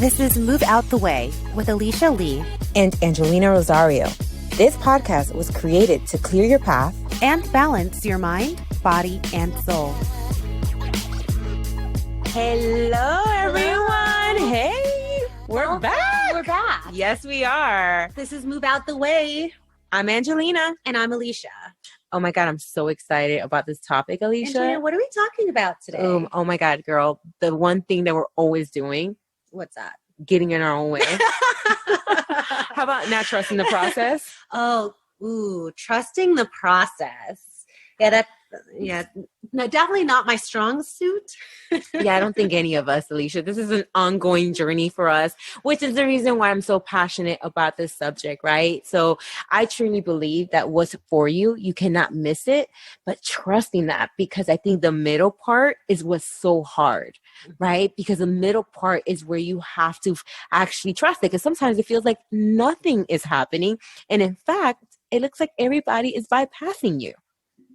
This is Move Out the Way with Alicia Lee and Angelina Rosario. This podcast was created to clear your path and balance your mind, body, and soul. Hello, everyone. Hey, we're back. We're back. Yes, we are. This is Move Out the Way. I'm Angelina. And I'm Alicia. Oh my God, I'm so excited about this topic, Alicia. Angelina, what are we talking about today? Oh my God, girl. The one thing that we're always doing. What's that? Getting in our own way. How about not trusting the process? Trusting the process. No, definitely not my strong suit. Yeah, I don't think any of us, Alicia. This is an ongoing journey for us, which is the reason why I'm so passionate about this subject, right? So I truly believe that what's for you, you cannot miss it, but trusting that, because I think the middle part is what's so hard, right? Because the middle part is where you have to actually trust it, because sometimes it feels like nothing is happening. And in fact, it looks like everybody is bypassing you.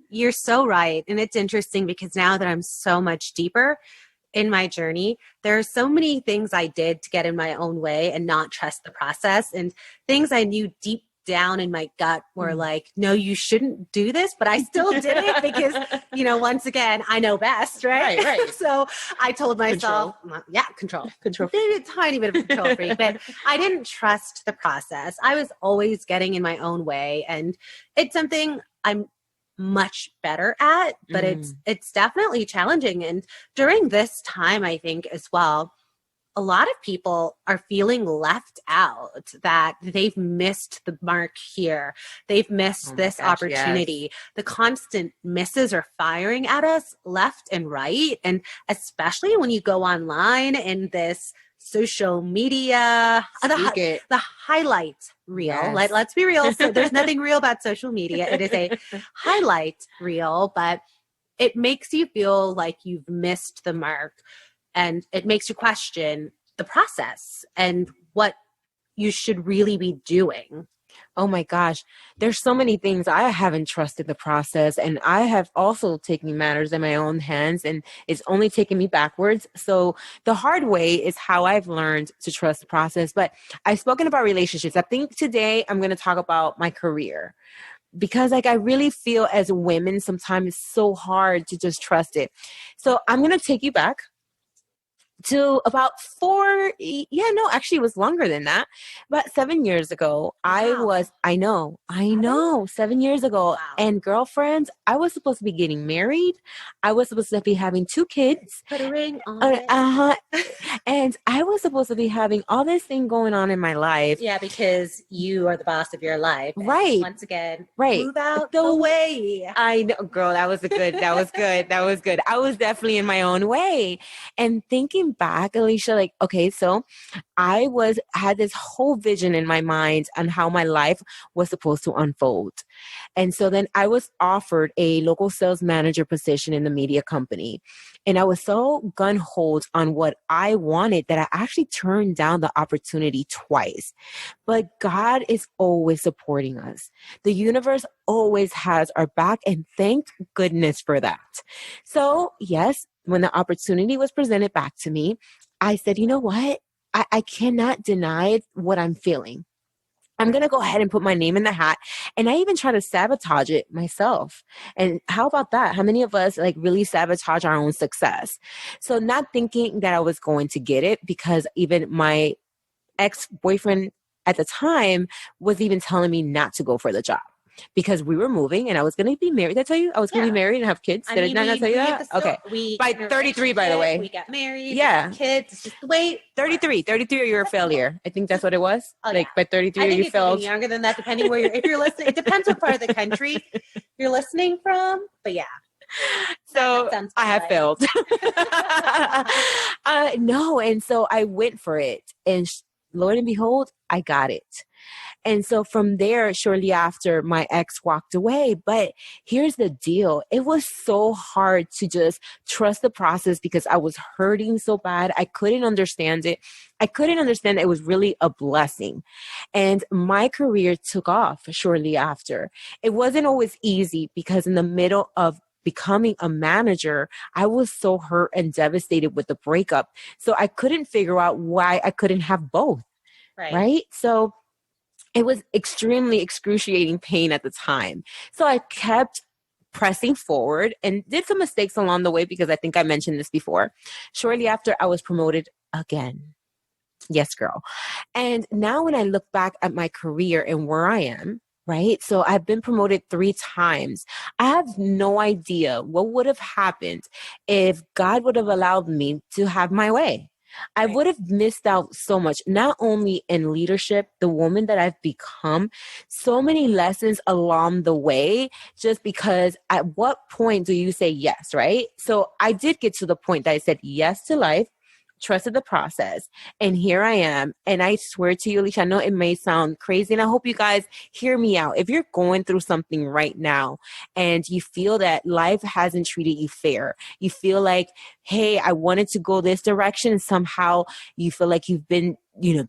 You're so right. And it's interesting because now that I'm so much deeper in my journey, there are so many things I did to get in my own way and not trust the process, and things I knew deep down in my gut were like, no, you shouldn't do this, but I still did it because, once again, I know best, right? Right. So I told myself, control. Maybe a tiny bit of control freak, but I didn't trust the process. I was always getting in my own way, and it's something I'm much better at, but it's definitely challenging. And during this time, I think as well, a lot of people are feeling left out, that they've missed the mark here. They've missed this opportunity. Yes. The constant misses are firing at us left and right. And especially when you go online in this social media, the highlight reel. Yes. Let's be real. So there's nothing real about social media. It is a highlight reel, but it makes you feel like you've missed the mark, and it makes you question the process and what you should really be doing. Oh my gosh, there's so many things. I haven't trusted the process, and I have also taken matters in my own hands, and it's only taken me backwards. So the hard way is how I've learned to trust the process. But I've spoken about relationships. I think today I'm going to talk about my career, because I really feel as women, sometimes it's so hard to just trust it. So I'm going to take you back to about it was longer than that. About 7 years ago, Wow. I know, 7 years ago. Wow. And girlfriends, I was supposed to be getting married. I was supposed to be having 2 kids. Put a ring on it. And I was supposed to be having all this thing going on in my life. Yeah, because you are the boss of your life. Right. And once again, right. Move out the way. I know, girl, that was good. That was good. I was definitely in my own way. And thinking back, Alicia, so I had this whole vision in my mind on how my life was supposed to unfold. And so then I was offered a local sales manager position in the media company. And I was so gun-ho on what I wanted that I actually turned down the opportunity twice. But God is always supporting us. The universe always has our back, and thank goodness for that. So yes, when the opportunity was presented back to me, I said, you know what? I cannot deny what I'm feeling. I'm going to go ahead and put my name in the hat. And I even try to sabotage it myself. And how about that? How many of us really sabotage our own success? So not thinking that I was going to get it, because even my ex-boyfriend at the time was even telling me not to go for the job, because we were moving and I was going to be married. Did I tell you I was going to be married and have kids? Did I not tell you that? Okay. By 33, by the way. We got married. Yeah. Kids. It's just the way. 33 or you're a failure. I think that's what it was. Oh, By 33 you failed. Younger than that, depending if you're listening. It depends what part of the country you're listening from. But yeah. So I have failed. No. And so I went for it, and Lord and behold, I got it. And so from there, shortly after, my ex walked away. But here's the deal. It was so hard to just trust the process, because I was hurting so bad. I couldn't understand it. I couldn't understand that it was really a blessing. And my career took off shortly after. It wasn't always easy, because in the middle of becoming a manager, I was so hurt and devastated with the breakup. So I couldn't figure out why I couldn't have both. Right. So it was extremely excruciating pain at the time. So I kept pressing forward and did some mistakes along the way because I think I mentioned this before. Shortly after, I was promoted again. Yes, girl. And now when I look back at my career and where I am, right? So I've been promoted 3 times. I have no idea what would have happened if God would have allowed me to have my way. I would have missed out so much, not only in leadership, the woman that I've become, so many lessons along the way, just because at what point do you say yes, right? So I did get to the point that I said yes to life, trusted the process, and here I am. And I swear to you, Alicia, I know it may sound crazy, and I hope you guys hear me out. If you're going through something right now and you feel that life hasn't treated you fair, you feel like, hey, I wanted to go this direction, and somehow you feel like you've been,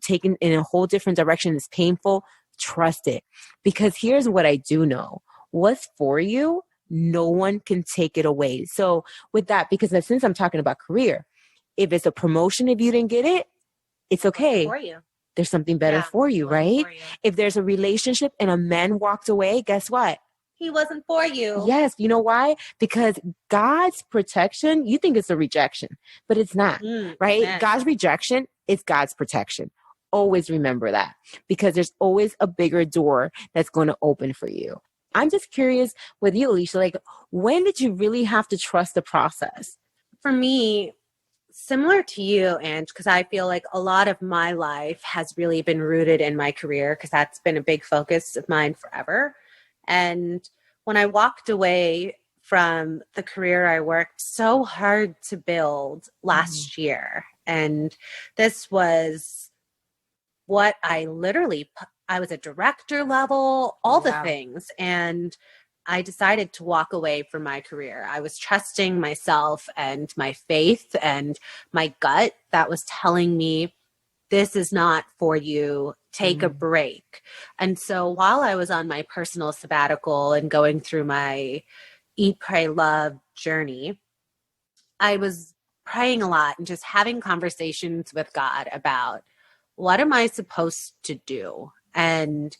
taken in a whole different direction, it's painful, trust it. Because here's what I do know. What's for you, no one can take it away. So with that, because since I'm talking about career, if it's a promotion, if you didn't get it, it's okay. For you. There's something better for you, right? For you. If there's a relationship and a man walked away, guess what? He wasn't for you. Yes. You know why? Because God's protection, you think it's a rejection, but it's not, right? Man. God's rejection is God's protection. Always remember that, because there's always a bigger door that's going to open for you. I'm just curious with you, Alicia, like, when did you really have to trust the process? For me, similar to you, and because I feel like a lot of my life has really been rooted in my career, because that's been a big focus of mine forever. And when I walked away from the career I worked so hard to build last year, and this was what I was a director level, all the things. And I decided to walk away from my career. I was trusting myself and my faith and my gut that was telling me, this is not for you. Take a break. And so while I was on my personal sabbatical and going through my Eat, Pray, Love journey, I was praying a lot and just having conversations with God about, what am I supposed to do? And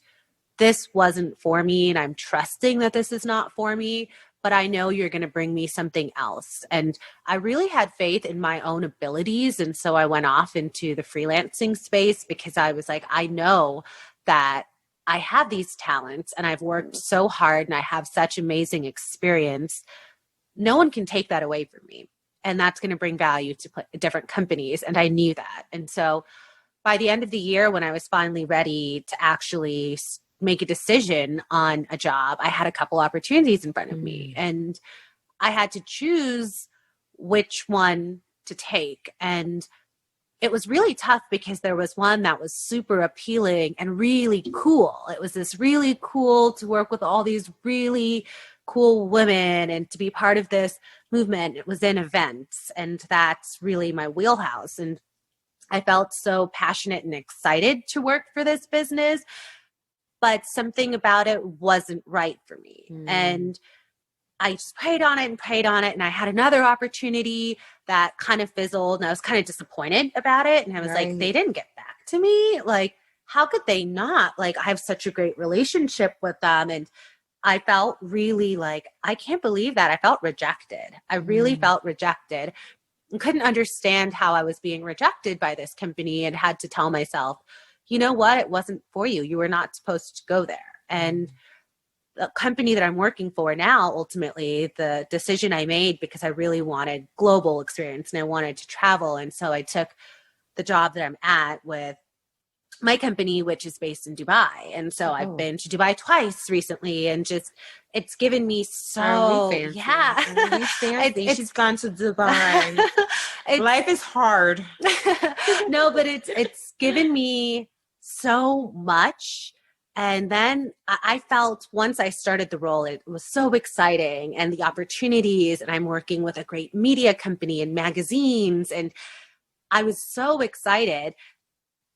this wasn't for me, and I'm trusting that this is not for me, but I know you're going to bring me something else. And I really had faith in my own abilities. And so I went off into the freelancing space, because I was like, I know that I have these talents and I've worked so hard and I have such amazing experience. No one can take that away from me. And that's going to bring value to different companies. And I knew that. And so by the end of the year, when I was finally ready to actually make a decision on a job, I had a couple opportunities in front of me, and I had to choose which one to take. And it was really tough, because there was one that was super appealing and really cool. It was this really cool to work with all these really cool women and to be part of this movement. It was in events, and that's really my wheelhouse. And I felt so passionate and excited to work for this business, but something about it wasn't right for me. And I just prayed on it. And I had another opportunity that kind of fizzled, and I was kind of disappointed about it. And I was like, they didn't get back to me. Like, how could they not? Like, I have such a great relationship with them. And I felt really like, I can't believe that. I felt rejected. I really felt rejected, and couldn't understand how I was being rejected by this company, and had to tell myself, you know what? It wasn't for you. You were not supposed to go there. And the company that I'm working for now, ultimately, the decision I made, because I really wanted global experience and I wanted to travel. And so I took the job that I'm at with my company, which is based in Dubai. And so I've been to Dubai twice recently, and just, it's given me so, She's gone to Dubai. Life is hard. No, but it's given me so much. And then I felt, once I started the role, it was so exciting, and the opportunities, and I'm working with a great media company and magazines, and I was so excited.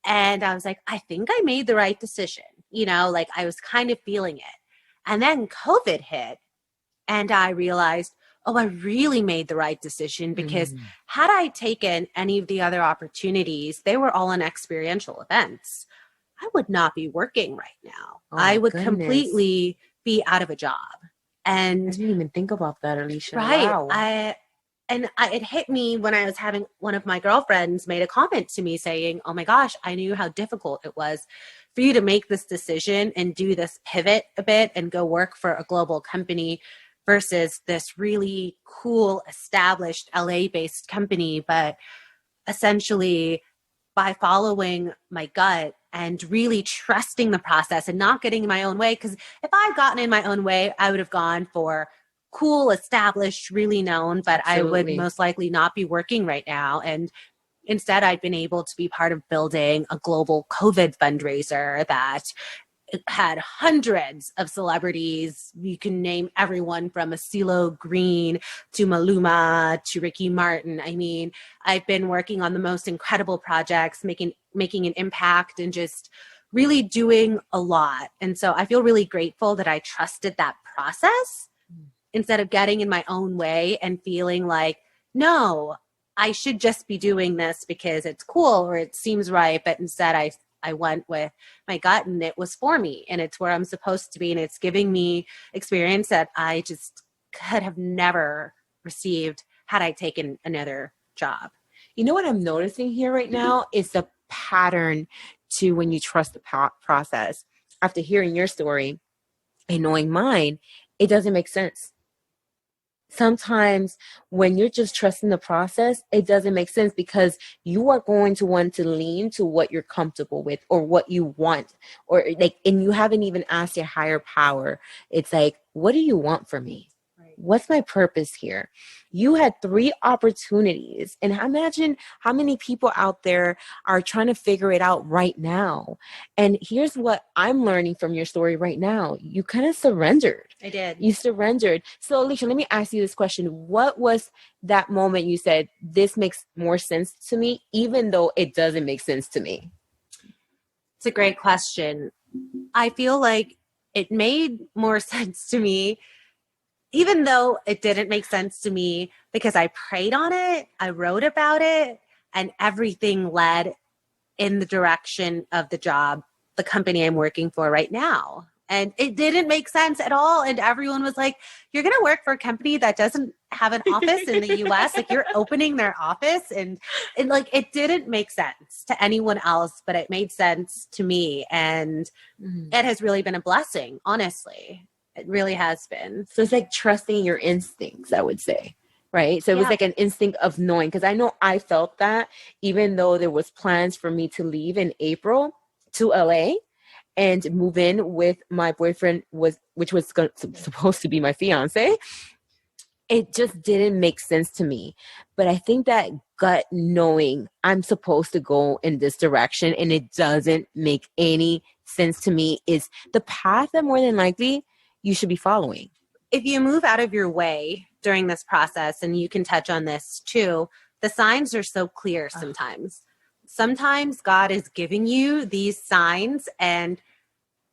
And I was like, I think I made the right decision. I was kind of feeling it. And then COVID hit, and I realized, oh, I really made the right decision, because had I taken any of the other opportunities, they were all in experiential events, I would not be working right now. Oh, I would goodness. completely be out of a job. And I didn't even think about that, Alicia. Right. Wow. It hit me when I was having one of my girlfriends made a comment to me saying, oh my gosh, I knew how difficult it was for you to make this decision and do this pivot a bit and go work for a global company versus this really cool, established LA-based company. But essentially, by following my gut and really trusting the process and not getting in my own way. Because if I'd gotten in my own way, I would have gone for cool, established, really known, but Absolutely. I would most likely not be working right now. And instead, I'd been able to be part of building a global COVID fundraiser that had hundreds of celebrities. You can name everyone from CeeLo Green to Maluma to Ricky Martin. I mean, I've been working on the most incredible projects, making an impact and just really doing a lot. And so I feel really grateful that I trusted that process instead of getting in my own way and feeling like, no, I should just be doing this because it's cool or it seems right. But instead I went with my gut, and it was for me, and it's where I'm supposed to be. And it's giving me experience that I just could have never received had I taken another job. You know what I'm noticing here right now is the pattern to when you trust the process. After hearing your story and knowing mine, it doesn't make sense. Sometimes when you're just trusting the process, it doesn't make sense because you are going to want to lean to what you're comfortable with or what you want, or like, and you haven't even asked your higher power. It's like, what do you want from me? What's my purpose here? You had 3 opportunities, and imagine how many people out there are trying to figure it out right now. And here's what I'm learning from your story right now. You kind of surrendered. I did. You surrendered. So Alicia, let me ask you this question. What was that moment you said, this makes more sense to me, even though it doesn't make sense to me? It's a great question. I feel like it made more sense to me, even though it didn't make sense to me, because I prayed on it, I wrote about it, and everything led in the direction of the job, the company I'm working for right now. And it didn't make sense at all. And everyone was like, you're going to work for a company that doesn't have an office in the US. Like, you're opening their office. And like, it didn't make sense to anyone else, but it made sense to me. And it has really been a blessing, honestly. It really has been. So it's like trusting your instincts, I would say, right? So it was like an instinct of knowing, because I know I felt that even though there was plans for me to leave in April to LA and move in with my boyfriend, which was supposed to be my fiance. It just didn't make sense to me. But I think that gut knowing I'm supposed to go in this direction and it doesn't make any sense to me is the path that more than likely you should be following. If you move out of your way during this process, and you can touch on this too, the signs are so clear sometimes. Sometimes God is giving you these signs and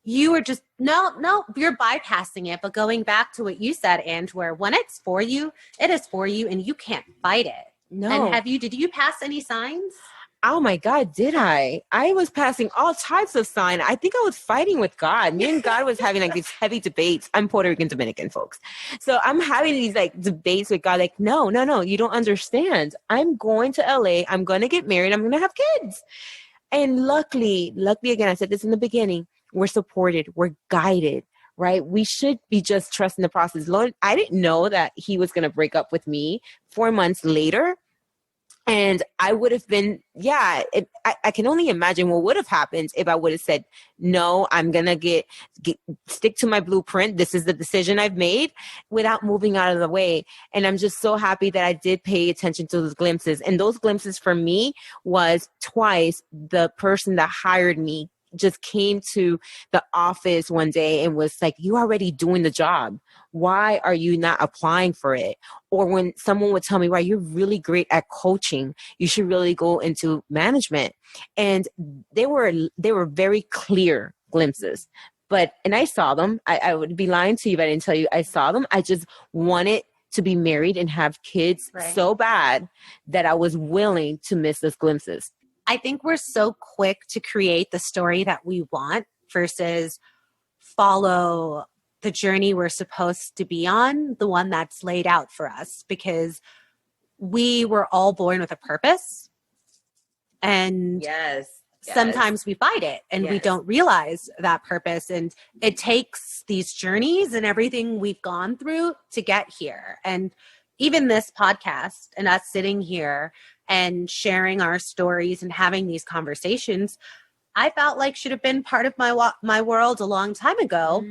you are just, no, you're bypassing it. But going back to what you said, and where when it's for you, it is for you and you can't fight it. No. And did you pass any signs? Oh my God, did I? I was passing all types of sign. I think I was fighting with God. Me and God was having like these heavy debates. I'm Puerto Rican Dominican, folks. So I'm having these like debates with God, like, no, you don't understand. I'm going to LA. I'm going to get married. I'm going to have kids. And luckily again, I said this in the beginning, we're supported. We're guided. Right? We should be just trusting the process. Lord, I didn't know that he was going to break up with me 4 months later. And I would have been, I can only imagine what would have happened if I would have said, no, I'm going to stick to my blueprint. This is the decision I've made, without moving out of the way. And I'm just so happy that I did pay attention to those glimpses. And those glimpses for me was twice the person that hired me just came to the office one day and was like, you already doing the job. Why are you not applying for it? Or when someone would tell me, right, you're really great at coaching. You should really go into management. And they were very clear glimpses. And I saw them. I would be lying to you if I didn't tell you I saw them. I just wanted to be married and have kids so bad that I was willing to miss those glimpses. I think we're so quick to create the story that we want versus follow the journey we're supposed to be on, the one that's laid out for us, because we were all born with a purpose. And sometimes we fight it and we don't realize that purpose. And it takes these journeys and everything we've gone through to get here. And even this podcast and us sitting here and sharing our stories and having these conversations, I felt like should have been part of my world a long time ago,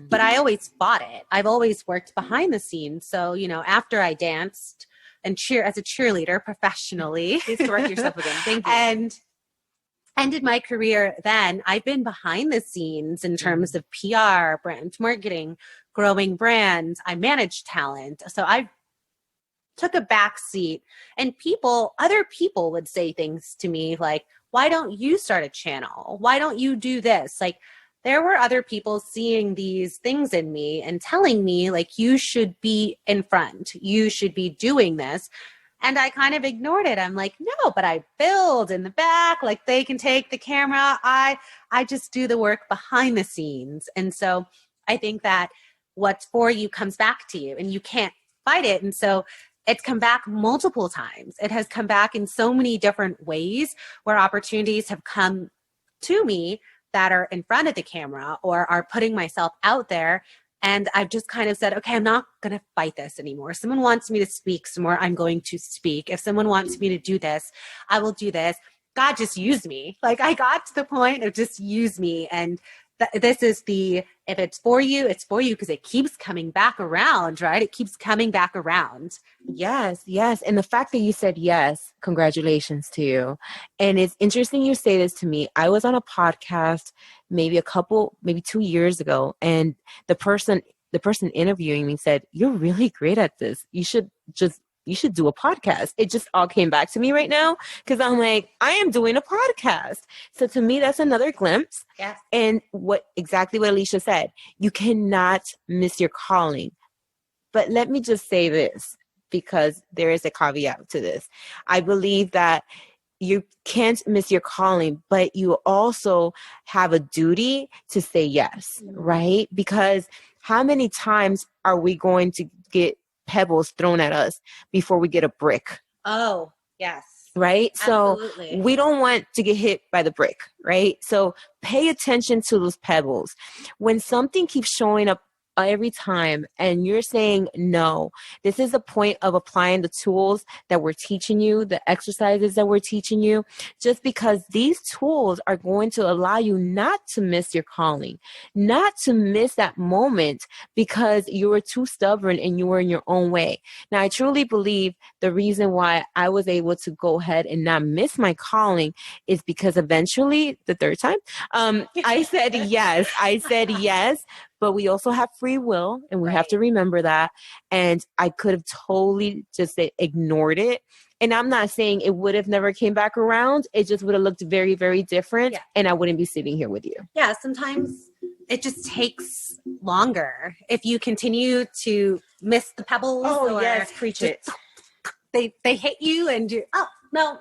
but I always fought it. I've always worked behind the scenes. So, you know, after I danced and as a cheerleader professionally. Please correct yourself again. Thank you. And ended my career then. I've been behind the scenes in terms of PR, brand marketing, growing brands. I manage talent. So I took a back seat, and other people would say things to me like, why don't you start a channel? Why don't you do this? Like, there were other people seeing these things in me and telling me like, you should be in front, you should be doing this. And I kind of ignored it. I'm like, no, but I build in the back, like they can take the camera. I just do the work behind the scenes. And so I think that what's for you comes back to you and you can't fight it. And so it's come back multiple times. It has come back in so many different ways where opportunities have come to me that are in front of the camera or are putting myself out there. And I've just kind of said, okay, I'm not going to fight this anymore. If someone wants me to speak some more, I'm going to speak. If someone wants me to do this, I will do this. God, just use me. Like, I got to the point of just use me. And this is if it's for you, it's for you, because it keeps coming back around, right? It keeps coming back around. Yes. And the fact that you said yes, congratulations to you. And it's interesting you say this to me. I was on a podcast maybe 2 years ago, and the person interviewing me said, "You're really great at this. You should do a podcast." It just all came back to me right now because I'm like, I am doing a podcast. So to me, that's another glimpse. Yes. And exactly what Alicia said, you cannot miss your calling. But let me just say this, because there is a caveat to this. I believe that you can't miss your calling, but you also have a duty to say yes, right? Because how many times are we going to get pebbles thrown at us before we get a brick? Oh, yes. Right? Absolutely. So we don't want to get hit by the brick, right? So pay attention to those pebbles. When something keeps showing up every time and you're saying no, this is the point of applying the tools that we're teaching you, the exercises that we're teaching you, just because these tools are going to allow you not to miss your calling, not to miss that moment because you were too stubborn and you were in your own way. Now, I truly believe the reason why I was able to go ahead and not miss my calling is because eventually, the third time, I said yes. But we also have free will, and we have to remember that. And I could have totally just ignored it. And I'm not saying it would have never came back around. It just would have looked very, very different. Yeah. And I wouldn't be sitting here with you. Yeah, sometimes it just takes longer. If you continue to miss the pebbles. Oh, yes, preach it. They hit you and you, no.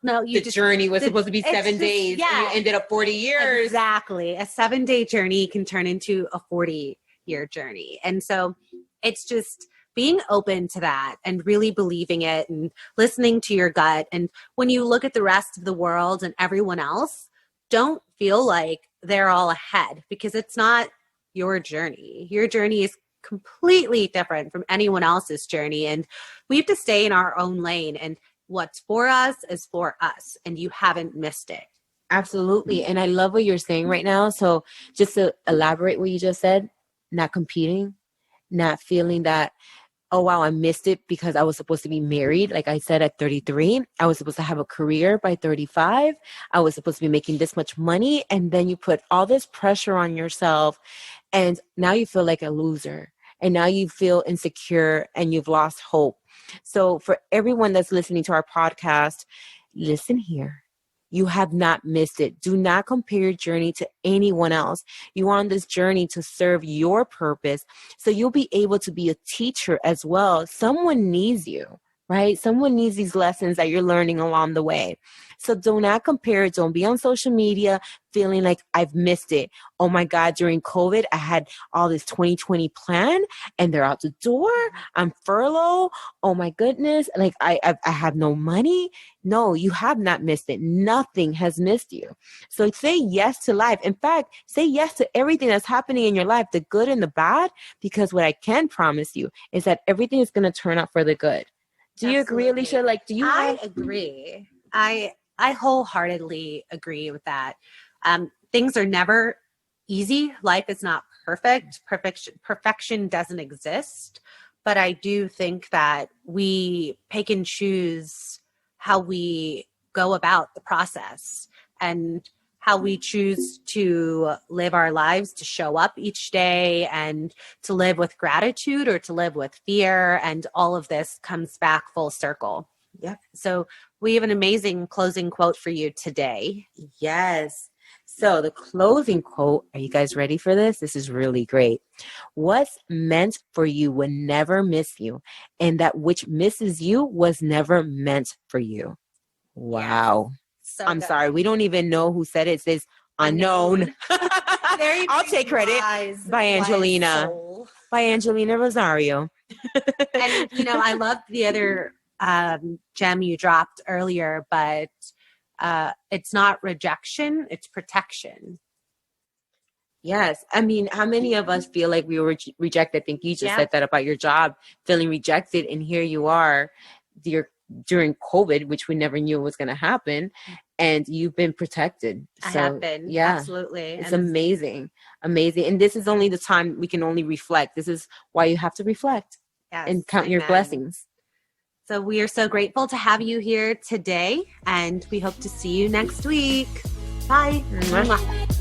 The journey was supposed to be 7 days. Yeah. And you ended up 40 years. Exactly. A 7-day journey can turn into a 40-year journey. And so it's just being open to that and really believing it and listening to your gut. And when you look at the rest of the world and everyone else, don't feel like they're all ahead, because it's not your journey. Your journey is completely different from anyone else's journey. And we have to stay in our own lane, and what's for us is for us, and you haven't missed it. Absolutely. And I love what you're saying right now. So just to elaborate what you just said, not competing, not feeling that, oh, wow, I missed it because I was supposed to be married. Like I said, at 33, I was supposed to have a career by 35. I was supposed to be making this much money. And then you put all this pressure on yourself, and now you feel like a loser. And now you feel insecure and you've lost hope. So for everyone that's listening to our podcast, listen here. you have not missed it. Do not compare your journey to anyone else. You are on this journey to serve your purpose. So you'll be able to be a teacher as well. Someone needs you, right? Someone needs these lessons that you're learning along the way. So do not compare it. Don't be on social media feeling like I've missed it. Oh my God, during COVID, I had all this 2020 plan and they're out the door. I'm furloughed. Oh my goodness. Like I have no money. No, you have not missed it. Nothing has missed you. So say yes to life. In fact, say yes to everything that's happening in your life, the good and the bad, because what I can promise you is that everything is going to turn out for the good. Do you agree, Alicia? Like, do you? I agree. I wholeheartedly agree with that. Things are never easy. Life is not perfect. Perfection doesn't exist. But I do think that we pick and choose how we go about the process and how we choose to live our lives, to show up each day and to live with gratitude or to live with fear. And all of this comes back full circle. Yep. So we have an amazing closing quote for you today. Yes. So the closing quote, are you guys ready for this? This is really great. What's meant for you will never miss you, and that which misses you was never meant for you. Wow. So I'm sorry. We don't even know who said it. It says unknown. I'll take credit. By Angelina. By Angelina Rosario. And, I loved the other gem you dropped earlier, but it's not rejection, it's protection. Yes. I mean, how many of us feel like we were rejected? I think you just said that about your job, feeling rejected. And here you are during COVID, which we never knew was going to happen. And you've been protected. I have been. Yeah, absolutely. It's amazing. Amazing. And this is only the time we can only reflect. This is why you have to reflect and count your blessings. So we are so grateful to have you here today, and we hope to see you next week. Bye. Mwah.